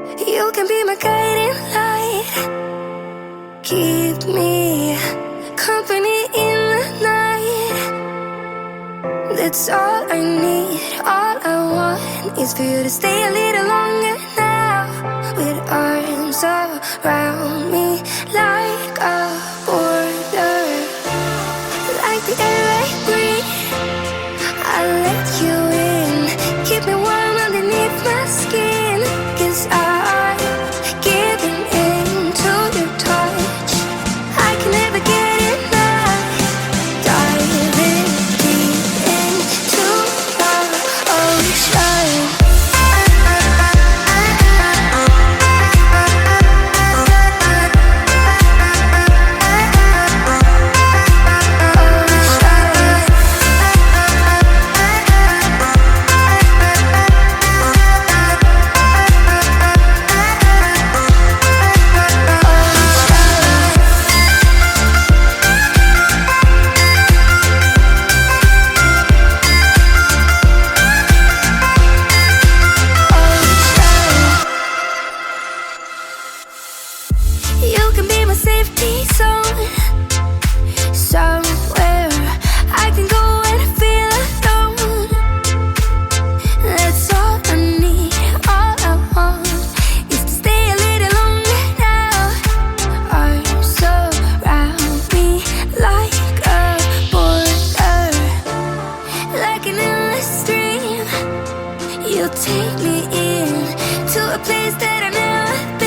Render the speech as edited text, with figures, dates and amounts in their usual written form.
You can be my guiding light. Keep me company in the night. That's all I need. All I want is for you to stay a little longer now. With arms around me like a border. Like the air I breathe, I'll let you in. Keep me warm underneath my skin. 'Cause I'm giving in to your touch. I can never get enough. Diving deep into the ocean. You can be my safety zone. Somewhere I can go when I feel alone. That's all I need. All I want is to stay a little longer now. Arms surround me like a border. Like an endless stream, you take me in to a place that I've never been.